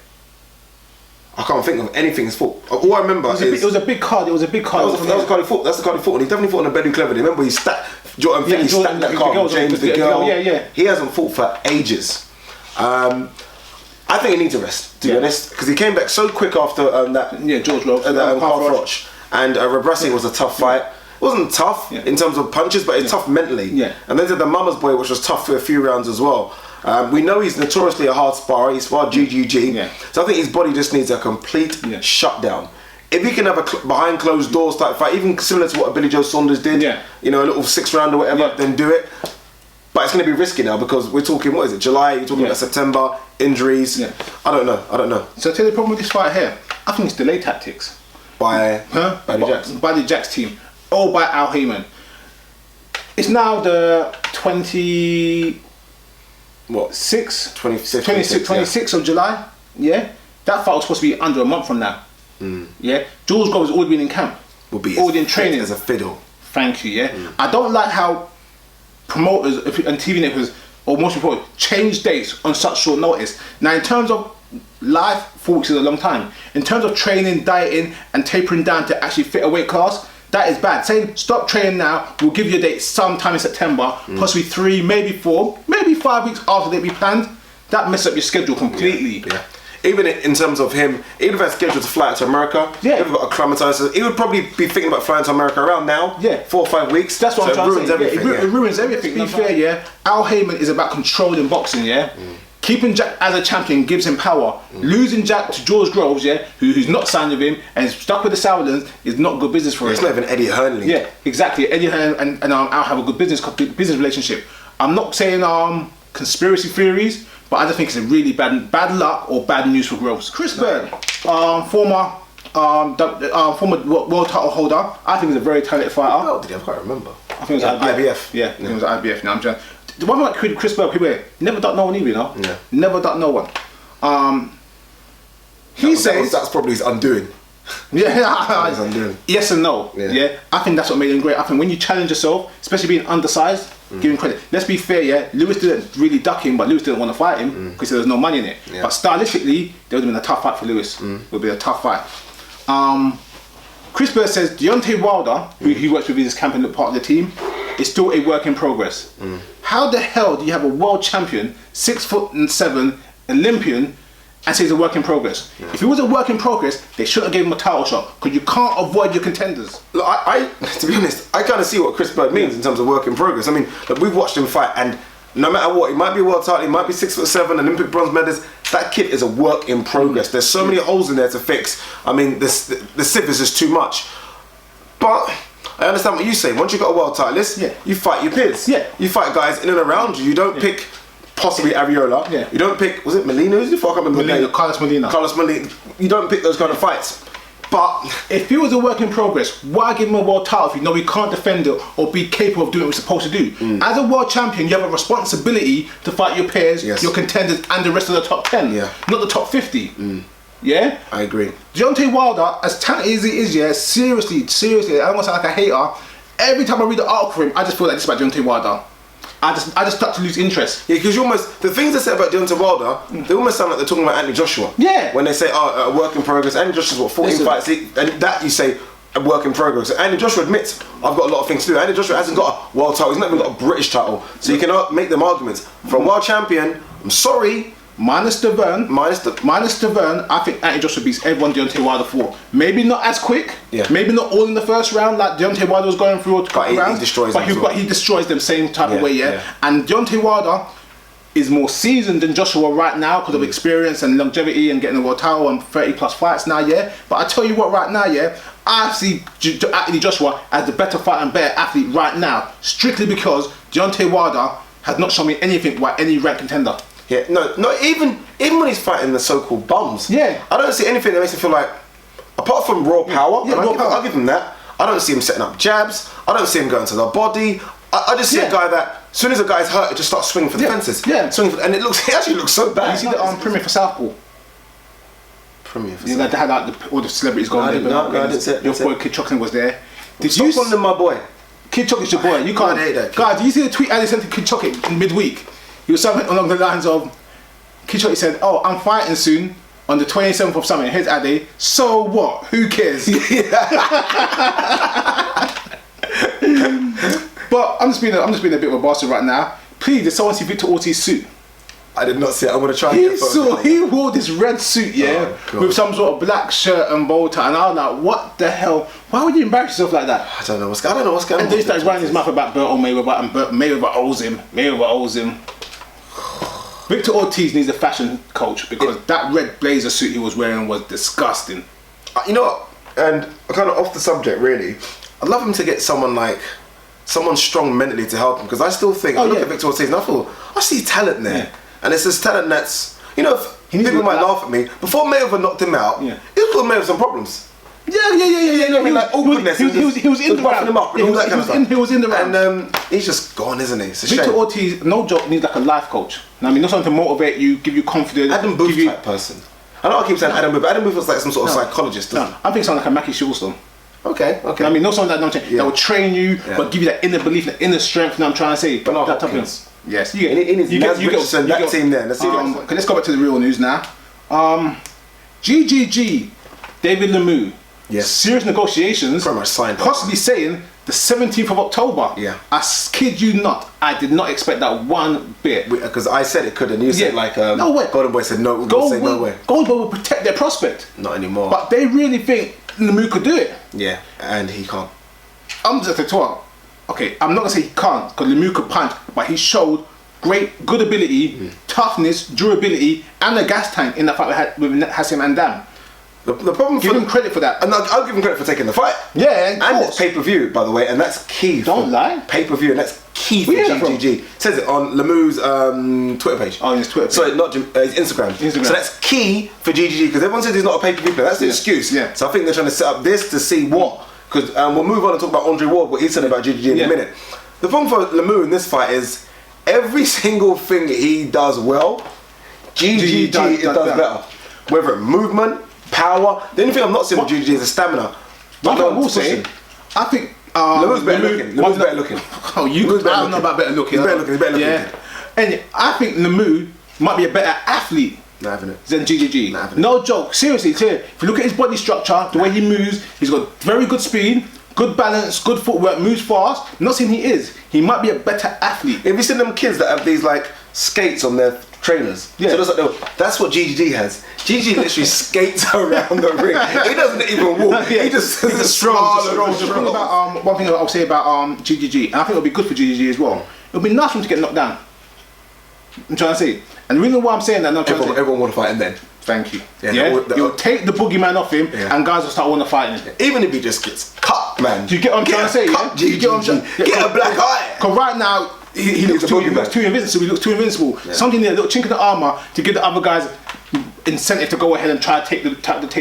I can't think of anything he's fought. All I remember It was a big card. It was a big card. That was the card he fought. That's the card he fought. And he definitely fought on the Bellew Cleverly. Remember he stacked. He stacked that card with James the Girl. Yeah. He hasn't fought for ages. I think he needs a rest, to be honest, because he came back so quick after that. Yeah, George Groves. Roach. And Rebrassi was a tough fight. It wasn't tough in terms of punches, but it's tough mentally. Yeah. And then to the Mama's Boy, which was tough for a few rounds as well. We know he's notoriously a hard sparrer. He sparred GGG. Yeah. So I think his body just needs a complete shutdown. If he can have a behind closed doors type fight, even similar to what Billy Joe Saunders did, you know, a little 6 round or whatever, then do it. But it's going to be risky now because we're talking, what is it, July? You're talking about September, injuries. Yeah. I don't know. So I tell you the problem with this fight here. I think it's delay tactics. By the Jack's team. Or by Al Heyman. It's now the 26th 26th of July. Yeah? That fight was supposed to be under a month from now. Yeah, Jules Groves has already been in camp. Will be already in fit training as a fiddle. Thank you. Yeah, I don't like how promoters and TV networks, or most people, change dates on such short notice. Now, in terms of life, 4 weeks is a long time. In terms of training, dieting, and tapering down to actually fit a weight class, that is bad. Saying stop training now, we'll give you a date sometime in September, possibly 3, maybe 4, maybe 5 weeks after they be planned. That messes up your schedule completely. Yeah. Even in terms of him, even if I scheduled to fly out to America, Yeah. if we've got acclimatized, he would probably be thinking about flying to America around now. Yeah. 4 or 5 weeks. That's what so I'm it trying ruins to say. everything. It ruins everything. To be fair, Al Heyman is about controlling boxing, Keeping Jack as a champion gives him power. Losing Jack to George Groves, who's not signed with him and is stuck with the Saudis, is not good business for him. It's not even Eddie Hearnley. Yeah, exactly. Eddie Hearn and Al have a good business relationship. I'm not saying conspiracy theories, but I just think it's a really bad luck or bad news for Groves. Chris Byrne, former world title holder. I think he's a very talented fighter. Oh, did he? I can't remember. I think it was IBF. Yeah, I think it was IBF. Now I'm trying. The one thing like Chris Byrne, never ducked no one either, Yeah. Never ducked no one. He says that's probably his undoing. Yeah, His undoing. yes and no. Yeah. I think that's what made him great. I think when you challenge yourself, especially being undersized, give him credit. Let's be fair, Lewis didn't really duck him, but Lewis didn't want to fight him because there was no money in it. Yeah. But stylistically, there would have been a tough fight for Lewis. It would be a tough fight. Chris Byrne says Deontay Wilder, who he works with in his camp and part of the team, is still a work in progress. How the hell do you have a world champion, 6'7", Olympian, and say he's a work in progress? If he was a work in progress, they shouldn't have given him a title shot because you can't avoid your contenders. Look, I to be honest, I kind of see what Chris Byrne means in terms of work in progress. I mean, look, we've watched him fight, and no matter what, he might be a world title, he might be 6'7", Olympic bronze medalist. That kid is a work in progress. There's so many holes in there to fix. I mean, the sieve is just too much. But I understand what you say. Once you've got a world title list, you fight your peers. Yeah. You fight guys in and around you. You don't pick possibly Ariola. Yeah. You don't pick, was it Molina? Who's the fuck up in Carlos Molina. Carlos Molina. You don't pick those kind of fights. But if he was a work in progress, why give him a world title if you know he can't defend it or be capable of doing what he's supposed to do? As a world champion, you have a responsibility to fight your peers, your contenders, and the rest of the top 10, not the top 50. Yeah? I agree. Deontay Wilder, as talented as he is, seriously, I almost sound like a hater. Every time I read the article for him, I just feel like this about Deontay Wilder. I just start to lose interest. Yeah, because you almost, the things they say about Deontay Wilder, they almost sound like they're talking about Anthony Joshua. Yeah. When they say, a work in progress, Anthony Joshua's what, 14 fights, and that you say, a work in progress. So Anthony Joshua admits, I've got a lot of things to do. Anthony Joshua hasn't got a world title, he's not even got a British title. So you can make them arguments. For a world champion, I'm sorry, Minus the burn, I think Anthony Joshua beats everyone Deontay Wilder for. Maybe not as quick, maybe not all in the first round like Deontay Wilder was going through a couple rounds, but he destroys them same type of way, And Deontay Wilder is more seasoned than Joshua right now because of experience and longevity and getting a world title and 30 plus fights now, But I tell you what, right now, I see Anthony Joshua as the better fighter and better athlete right now, strictly because Deontay Wilder has not shown me anything like any ranked contender. Yeah, no, even when he's fighting the so-called bums, I don't see anything that makes me feel like, apart from raw power, I'll give him that. I don't see him setting up jabs. I don't see him going to the body. I just see a guy that, as soon as a guy's hurt, it just starts swinging for the fences. And it actually looks so bad. You see the Premier for Southpaw? Premier for Southpaw. They had like all the celebrities going there. I didn't see it. Your boy Kid Chocolate was there. Stop calling him my boy. Kid Chocolate's your boy. You can't. I hate that kid. Guys, did you see the tweet I sent to Kid Chocolate in midweek? He was something along the lines of, Kid Chocolate said, "Oh, I'm fighting soon on the 27th of summer. Here's Ade. So what? Who cares?" But I'm just being a bit of a bastard right now. Please, did someone see Victor Ortiz's suit? I did not see it. I'm gonna try. He wore this red suit, with some sort of black shirt and bow tie, and I was like, "What the hell? Why would you embarrass yourself like that?" I don't know what's going on. And then he started running his mouth about Burt or Mayweather, and Mayweather owes him. Victor Ortiz needs a fashion coach because that red blazer suit he was wearing was disgusting. You know what? And kind of off the subject, really, I'd love him to get someone strong mentally to help him, because I still think, I look at Victor Ortiz and I see talent there. And it's this talent that's, people might laugh at me. Before Mayweather knocked him out, he was causing Mayweather some problems. Awkwardness. He was in the round. Him up and all that kind of stuff. He was in the round. And he's just gone, isn't he? It's a Victor shame. Ortiz, no joke, needs like a life coach. Not something to motivate you, give you confidence. Adam Booth type person. I know I keep saying Adam Booth, but Adam Booth was like some sort of psychologist. No, I think someone like a Mackie Shawstone. Okay. I mean, not someone that will train you, but give you that inner belief, that inner strength. You know what I'm trying to say? But not that Hopkins. Yes, You get that team there. Let's see. Okay, let's go back to the real news now. GGG, David Lemieux. Yes. Serious negotiations. Pretty much signed up. Possibly saying the 17th of October. Yeah. I kid you not. I did not expect that one bit. Because I said it could, and you said no way. Golden Boy said no. No way. Golden Boy will protect their prospect. Not anymore. But they really think Lemieux could do it. Yeah, and he can't. I'm just a talk. Okay, I'm not gonna say he can't, because Lemieux could punch, but he showed good ability, toughness, durability, and a gas tank in that fight with Hassim and Dam. The problem give him credit for that. And I'll give him credit for taking the fight. Yeah, and it's pay-per-view, by the way, and that's key. Don't lie. Pay-per-view, and that's key for GGG. It says it on Lemieux's Twitter page. Oh, his Twitter page. Sorry, not his Instagram. So that's key for GGG, because everyone says he's not a pay-per-view player. That's the excuse. Yeah. So I think they're trying to set up this to see what, because we'll move on and talk about Andre Ward, what he said about GGG in a minute. The problem for Lemieux in this fight is every single thing he does well, GGG does better. Whether movement, power. The only thing I'm not seeing with GGG is the stamina. One thing I will say, I think Lemieux's better looking. Lemieux's better looking. Oh, I don't know about better looking. He's better looking. Yeah. And I think Lemieux might be a better athlete than GGG. No joke. Seriously, if you look at his body structure, the way he moves, he's got very good speed, good balance, good footwork, moves fast. I'm not saying he is. He might be a better athlete. Have you seen them kids that have these like skates on their trainers? Yeah. So that's what GGG has. GGG literally skates around the ring. He doesn't even walk. He just strong. One thing I'll say about GGG, and I think it'll be good for GGG as well. It'll be nice for him to get knocked down. I'm trying to say, and the reason why I'm saying that, everyone want to fight him then. Thank you. Yeah, you'll take the boogeyman off him, and guys will start wanting to fight him. Even if he just gets cut, man. Do you get what I'm trying to say? You get what I'm saying? Get a black eye. Because right now he looks too invincible. He looks too invincible. Yeah. Something there, a little chink in the armor to give the other guys incentive to go ahead and try to take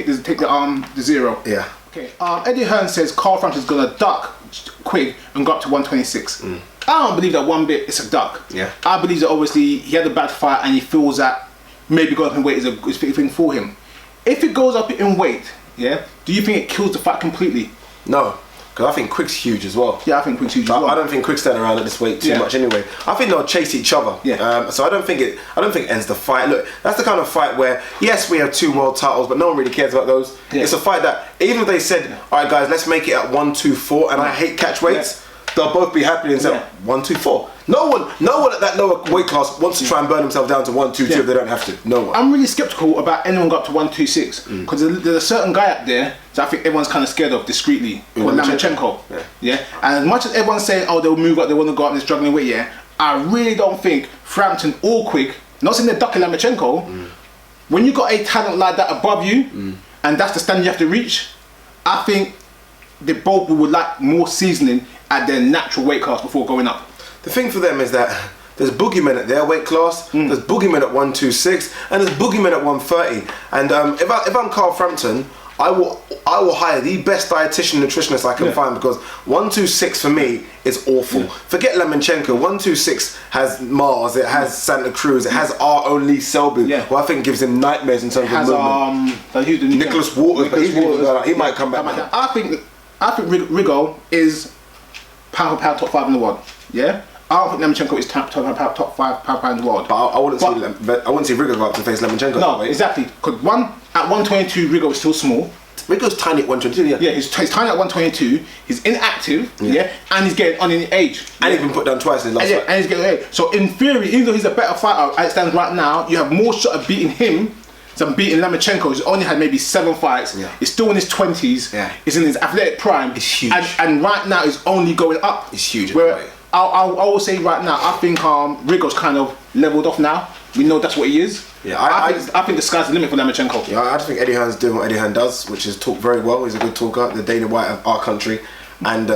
the zero. Yeah. Okay. Eddie Hearn says Carl Frampton's gonna duck Quigg and go up to 126. I don't believe that one bit. It's a duck. Yeah. I believe that obviously he had a bad fight and he feels that maybe going up in weight is a good thing for him. If it goes up in weight, do you think it kills the fight completely? No. Because I think Quick's huge as well. Yeah, I think Quick's huge as well. I don't think Quick's standing around at this weight too much anyway. I think they'll chase each other. Yeah. So I don't think it ends the fight. Look, that's the kind of fight where yes, we have 2 world titles, but no one really cares about those. Yeah. It's a fight that even if they said, all right, guys, let's make it at 124, and I hate catch weights. They'll both be happy and say 124. No one at that lower weight class wants to try and burn themselves down to 122 if they don't have to. No one. I'm really skeptical about anyone got up to 126 because there's a certain guy up there that I think everyone's kind of scared of discreetly called Lomachenko. Yeah. And as much as everyone's saying, oh, they'll move up, they want to go up in this struggling weight, I really don't think Frampton or Quigg, not saying they're ducking Lomachenko, when you got a talent like that above you, and that's the standard you have to reach, I think they both would like more seasoning at their natural weight class before going up. The thing for them is that there's boogeymen at their weight class, there's boogeymen at 126, and there's boogeymen at 130. And if I'm Carl Frampton, I will hire the best dietitian nutritionist I can find, because 126 for me is awful. Forget Lomachenko. 126 has Mars, it has Santa Cruz, it has our only Selby, who I think gives him nightmares in terms of movement. Nicholas Waters, he might come back. I think Rigo is pound for pound top 5 in the world. Yeah. I don't think Lomachenko is top 5 pound in the world. But I wouldn't see Rigo go up to face Lomachenko. No, exactly. Because at 122, Rigo is still small. Rigo's tiny at 122. Yeah, he's tiny at 122. He's inactive. And he's getting on in age. And he's been put down twice in his last fight. And he's getting age. So in theory, even though he's a better fighter as it stands right now, you have more shot of beating him than beating Lomachenko, who's only had maybe 7 fights. He's still in his 20s. He's in his athletic prime. It's huge. And right now, he's only going up. It's huge. I will say right now, I think Rigo's kind of leveled off now. We know that's what he is. I think the sky's the limit for Lomachenko. Yeah, I just think Eddie Hearn's doing what Eddie Hearn does, which is talk very well. He's a good talker, the Dana White of our country. And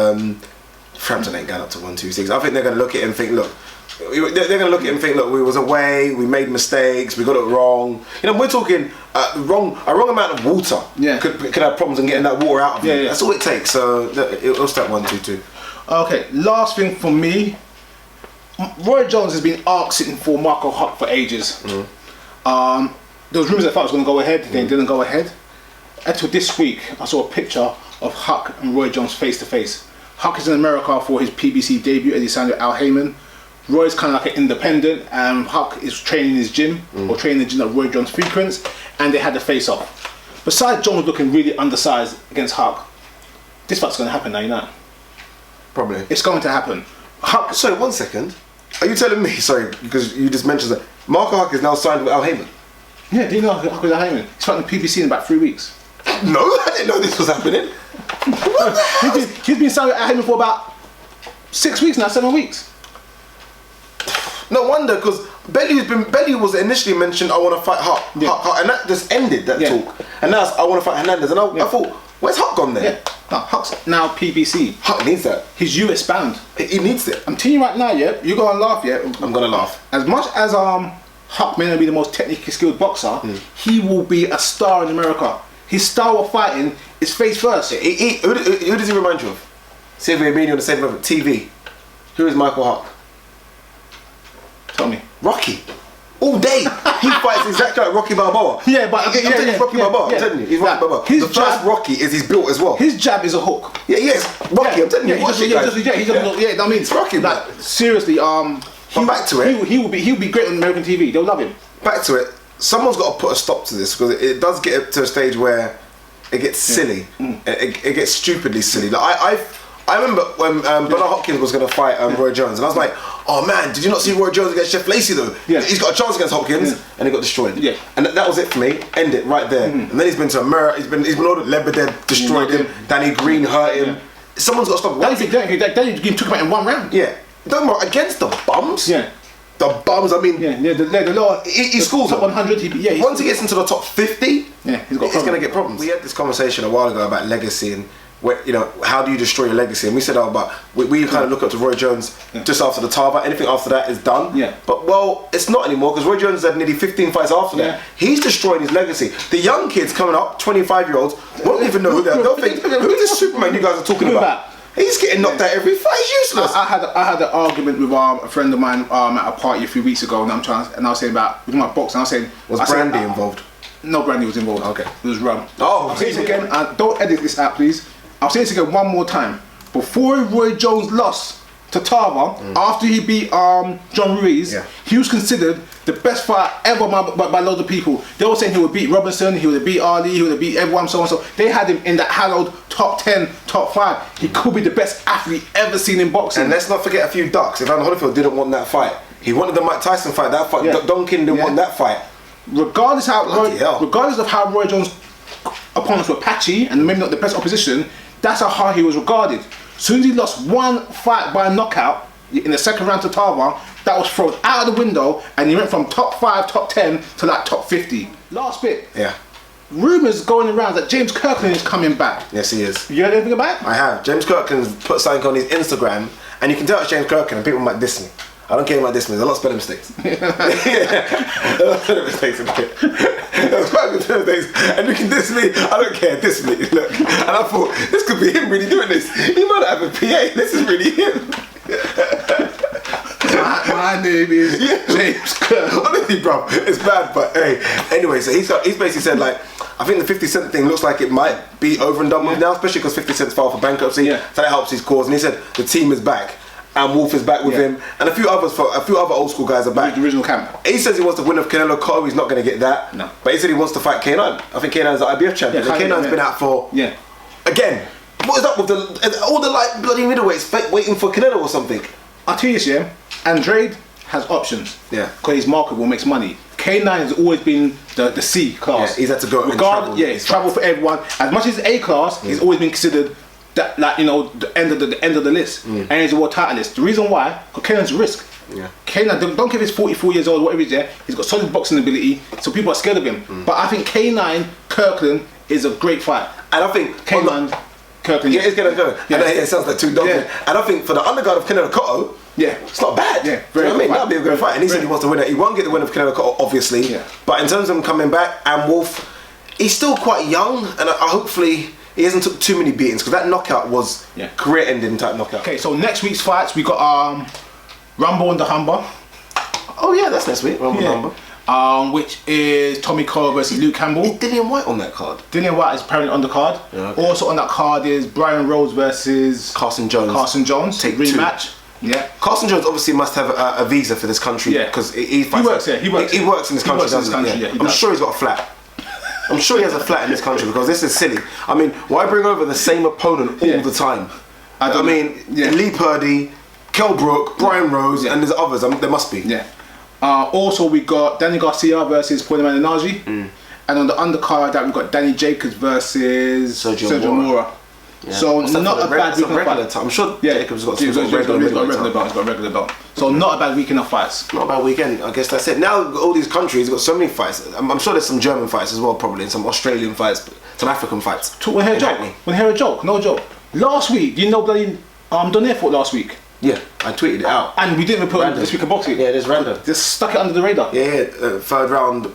Frampton ain't going up to 126. I think they're going to look at it and think, look, they're going to look at it and think, look, we was away, we made mistakes, we got it wrong. You know, we're talking a wrong amount of water. Could have problems in getting that water out of you. That's all it takes. So it'll start 122. Okay, last thing for me, Roy Jones has been arc sitting for Marco Huck for ages. there was rumours that the fight was going to go ahead. They didn't go ahead. Until this week, I saw a picture of Huck and Roy Jones face to face. Huck is in America for his PBC debut as he signed with Al Heyman. Roy's kind of like an independent, and Huck is training in his gym, or training in the gym that Roy Jones frequents, and they had the face off. Besides Jones looking really undersized against Huck, this fight's going to happen now, you know? Probably. It's going to happen. Huck. Sorry, 1 second. Are you telling me, sorry, because you just mentioned that Marco Huck is now signed with Al Heyman? Yeah, do you know Huck with Al Heyman? He's fighting the PBC in about 3 weeks. No, I didn't know this was happening. He's been signed with Al Heyman for about 6 weeks now, 7 weeks. No wonder, because Belly was initially mentioned, I want to fight Huck, Huck, and that just ended that talk. And now it's, I want to fight Hernandez, and I thought, where's Huck gone there? Yeah, no, Huck's now PBC. Huck needs that. He's US bound. He needs it. I'm telling you right now, yeah, you're gonna laugh, yeah. I'm gonna laugh. As much as Huck may not be the most technically skilled boxer, he will be a star in America. His style of fighting is face first. Who does he remind you of? See if we're meaning on the same level. TV. Who is Michael Huck? Tell me. Rocky. All day. He fights exactly like Rocky Balboa. Yeah, but I'm telling you, he's Rocky Balboa. I'm telling you, he's Rocky Balboa. His the first Rocky is he's built as well. His jab is a hook. Yeah, yes. Rocky, I'm telling you, watch it, guys. I mean, it's Rocky, like, seriously, but back to it. He'll be great on American TV. They'll love him. Back to it. Someone's got to put a stop to this, because it does get to a stage where it gets silly. It gets stupidly silly. Like I remember when Bernard Hopkins was going to fight Roy Jones, and I was like, oh man, did you not see Roy Jones against Jeff Lacey though? Yeah. He's got a chance against Hopkins, and he got destroyed. Yeah. And that was it for me. End it right there. And then he's been to America. He's been ordered. Lebedev destroyed him. Danny Green hurt him. Someone's got to stop. Danny Green took him out in 1 round. Yeah. Don't worry, against the bums. Yeah. The bums. I mean. Yeah. The lower. He scores top 100. Once he gets into the top 50, he's going to get problems. We had this conversation a while ago about legacy and. How do you destroy your legacy? And we said, we kind of look up to Roy Jones just after the Tava. Anything after that is done. Yeah. But it's not anymore, because Roy Jones had nearly 15 fights after that. He's destroying his legacy. The young kids coming up, 25-year-olds, won't even know who they are. They'll think, who's this Superman you guys are talking about? He's getting knocked out every fight. He's useless. I had an argument with a friend of mine at a party a few weeks ago, and I was saying about with my box, and I was saying, was Brandy involved? No, Brandy was involved. Okay. It was rum. Oh, I'll say this again. Don't edit this out, please. I'll say this again one more time. Before Roy Jones lost to Tava, after he beat John Ruiz, he was considered the best fighter ever by loads of people. They were saying he would beat Robinson, he would have beat Ali, he would have beat everyone, so on. So they had him in that hallowed top 10, top 5. He could be the best athlete ever seen in boxing. And let's not forget a few ducks. If Evan Holyfield didn't want that fight, he wanted the Mike Tyson fight. That fight, Duncan didn't want that fight. Regardless of how Roy Jones' opponents were patchy and maybe not the best opposition, that's how he was regarded. As soon as he lost one fight by a knockout in the second round to Tava, that was thrown out of the window, and he went from top 5, top 10 to like top 50. Last bit. Yeah. Rumours going around that James Kirkland is coming back. Yes, he is. You heard anything about it? I have. James Kirkland put something on his Instagram, and you can tell it's James Kirkland, and people might diss me. I don't care about this, man. There's a lot of spelling mistakes. There's a lot of spelling mistakes in here. There's quite a few spelling mistakes. And you can diss me. I don't care. Diss me. Look. And I thought, this could be him really doing this. He might not have a PA. This is really him. My name is James Kirkland. Honestly, bro, it's bad, but hey. Anyway, so he's basically said, like, I think the 50 Cent thing looks like it might be over and done with now, especially because 50 Cent's filed for bankruptcy. So that helps his cause. And he said the team is back. And Wolf is back with him, and a few other old school guys are back. The original camp. He says he wants to win of Canelo Cotto. He's not going to get that. No. But he said he wants to fight K9. I think K9's the IBF champion. Yeah, K9's been out for. Yeah. Again, what is up with all the like bloody middleweights waiting for Canelo or something? I'll tell you this, yeah. Andrade has options. Yeah. Because he's marketable, makes money. K9 has always been the C class. Yeah, he's had to go and travel. Yeah, he's travel for everyone. As much as A class, he's always been considered. That, like, you know, the end of the list, and he's a world title list. The reason why, because Kenan's a risk. Yeah. Kenan, don't care if he's 44 years old, whatever he's he's got solid boxing ability, so people are scared of him. But I think K9 Kirkland is a great fight. And I think K9 Kirkland. Yeah, it's gonna go. Yeah, it sounds like two dogs. Yeah. And I think for the undercard of Canelo Cotto, it's not bad. Yeah, very good. That'd be a good fight. And he said he wants to win it. He won't get the win of Canelo Cotto, obviously. Yeah. But in terms of him coming back, and Wolf, he's still quite young, and hopefully. He hasn't took too many beatings, because that knockout was career-ending type knockout. Okay, so next week's fights we got Rumble and the Humber. Oh yeah, that's next week. Rumble and the Humber. which is Tommy Cole versus Luke Campbell. Is Dillian White on that card? Dillian White is apparently on the card. Yeah, okay. Also on that card is Brian Rose versus Carson Jones. Take rematch. Yeah. Carson Jones obviously must have a visa for this country. Yeah. Because he works here. He works in this country. I'm sure he's got a flat. I'm sure he has a flat in this country because this is silly. I mean, why bring over the same opponent all the time? I mean, Lee Purdy, Kell Brook, Brian Rose, and there's others. There must be. Yeah. Also, we got Danny Garcia versus Paulie Malignaggi. And on the undercard, that we've got Danny Jacobs versus Sergio Mora. Yeah. So not a bad weekend of fights. I'm sure Jacobs got some regular belt. So not a bad weekend of fights. Not a bad weekend. I guess that's it. Now all these countries have got so many fights. I'm sure there's some German fights as well, probably, and some Australian fights, some African fights. When hear a joke, no joke. Last week, do you know bloody Donaire fought last week? Yeah, I tweeted it out. And we didn't even put it this week in boxing. Yeah, there's random. Just stuck it under the radar. Yeah, third round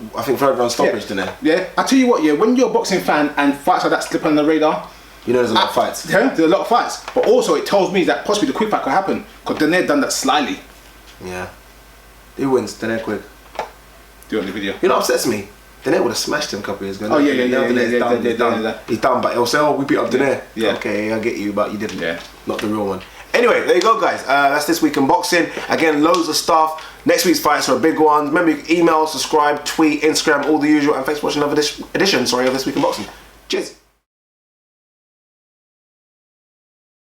stoppage, didn't it? Yeah, I tell you what, when you're a boxing fan and fights like that slip under the radar, you know there's a lot of fights. Yeah, there's a lot of fights. But also it tells me that possibly the quick fight could happen because Donaire done that slyly. Yeah. Who wins? Donaire quick. Do you want the video? You know what upsets me? Donaire would have smashed him a couple of years ago. Oh yeah. He's done, but he'll say, oh, we beat up Donaire. Yeah. Okay, I get you, but you didn't. Yeah. Not the real one. Anyway, there you go, guys. That's this week in boxing. Again, loads of stuff. Next week's fights are big ones. Remember, you can email, subscribe, tweet, Instagram, all the usual. And thanks for watching another edition of This Week in Boxing. Cheers.